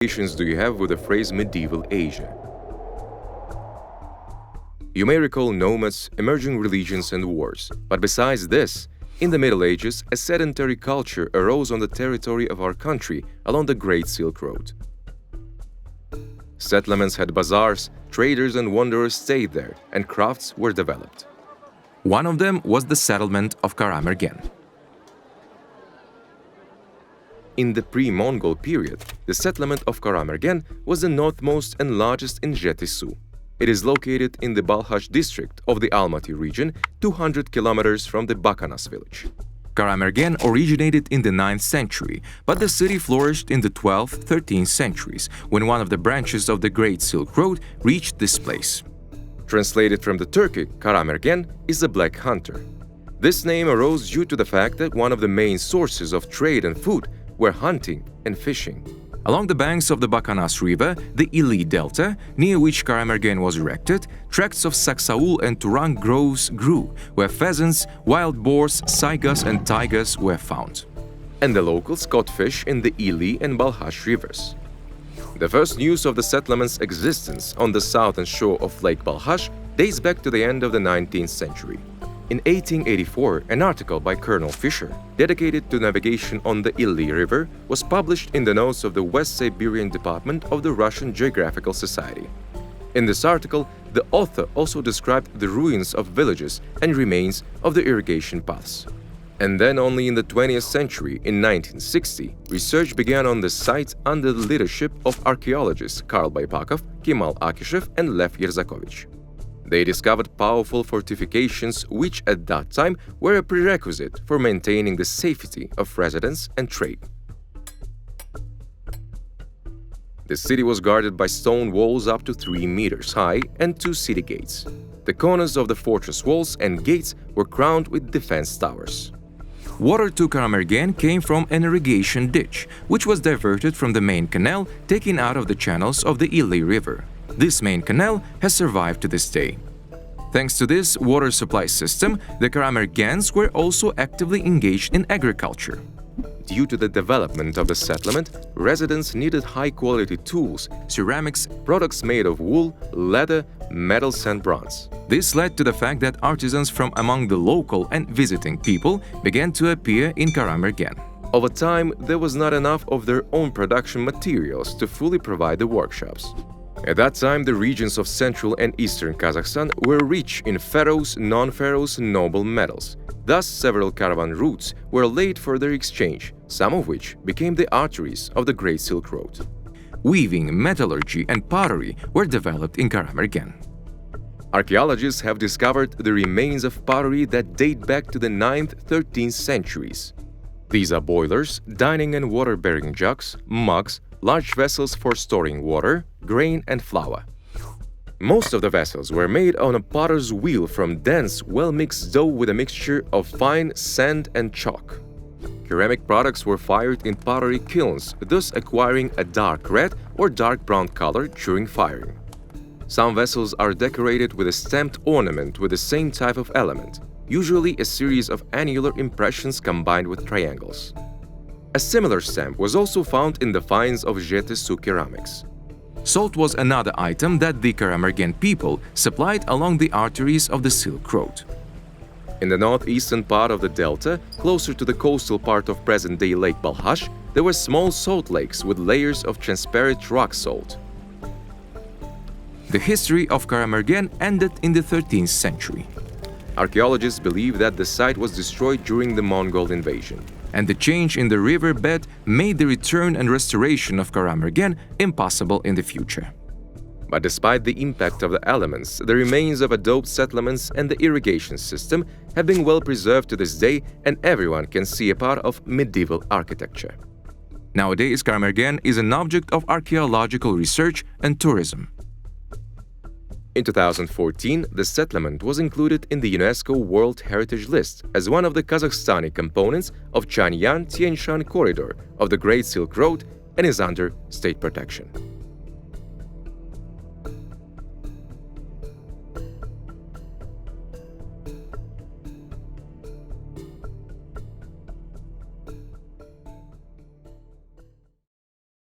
associations do you have with the phrase medieval Asia? You may recall nomads, emerging religions and wars, but besides this, in the Middle Ages, a sedentary culture arose on the territory of our country along the Great Silk Road. Settlements had bazaars, traders and wanderers stayed there, and crafts were developed. One of them was the settlement of Karamergen. In the pre-Mongol period, the settlement of Karamergen was the northmost and largest in Zhetysu. It is located in the Balkhash district of the Almaty region, 200 kilometers from the Bakanas village. Karamergen originated in the 9th century, but the city flourished in the 12th, 13th centuries, when one of the branches of the Great Silk Road reached this place. Translated from the Turkic, Karamergen is a black hunter. This name arose due to the fact that one of the main sources of trade and food were hunting and fishing. Along the banks of the Bakanas River, the Ili Delta, near which Karamergen was erected, tracts of saksaul and turang groves grew, where pheasants, wild boars, saigas and tigers were found. And the locals caught fish in the Ili and Balkhash rivers. The first news of the settlement's existence on the southern shore of Lake Balkhash dates back to the end of the 19th century. In 1884, an article by Colonel Fisher, dedicated to navigation on the Ili River, was published in the notes of the West Siberian Department of the Russian Geographical Society. In this article, the author also described the ruins of villages and remains of the irrigation paths. And then only in the 20th century, in 1960, research began on the site under the leadership of archaeologists Karl Baypakov, Kemal Akishev and Lev Yerzakovich. They discovered powerful fortifications which at that time were a prerequisite for maintaining the safety of residents and trade. The city was guarded by stone walls up to 3 meters high and 2 city gates. The corners of the fortress walls and gates were crowned with defense towers. Water to Karamergen came from an irrigation ditch, which was diverted from the main canal taken out of the channels of the Ili River. This main canal has survived to this day. Thanks to this water supply system, the Karamergens were also actively engaged in agriculture. Due to the development of the settlement, residents needed high-quality tools, ceramics, products made of wool, leather, metals and bronze. This led to the fact that artisans from among the local and visiting people began to appear in Karamergen. Over time, there was not enough of their own production materials to fully provide the workshops. At that time, the regions of Central and Eastern Kazakhstan were rich in ferrous, non-ferrous, and noble metals. Thus, several caravan routes were laid for their exchange, some of which became the arteries of the Great Silk Road. Weaving, metallurgy, and pottery were developed in Karamergen. Archaeologists have discovered the remains of pottery that date back to the 9th, 13th centuries. These are boilers, dining and water-bearing jugs, mugs, large vessels for storing water, grain and flour. Most of the vessels were made on a potter's wheel from dense, well-mixed dough with a mixture of fine sand and chalk. Ceramic products were fired in pottery kilns, thus acquiring a dark red or dark brown color during firing. Some vessels are decorated with a stamped ornament with the same type of element, usually a series of annular impressions combined with triangles. A similar stamp was also found in the finds of Zhetysu ceramics. Salt was another item that the Karamergen people supplied along the arteries of the Silk Road. In the northeastern part of the delta, closer to the coastal part of present-day Lake Balkhash, there were small salt lakes with layers of transparent rock salt. The history of Karamergen ended in the 13th century. Archaeologists believe that the site was destroyed during the Mongol invasion, and the change in the riverbed made the return and restoration of Karamergen impossible in the future. But despite the impact of the elements, the remains of adobe settlements and the irrigation system have been well preserved to this day, and everyone can see a part of medieval architecture. Nowadays, Karamergen is an object of archaeological research and tourism. In 2014, the settlement was included in the UNESCO World Heritage List as one of the Kazakhstani components of Chang'an-Tianshan corridor of the Great Silk Road and is under state protection.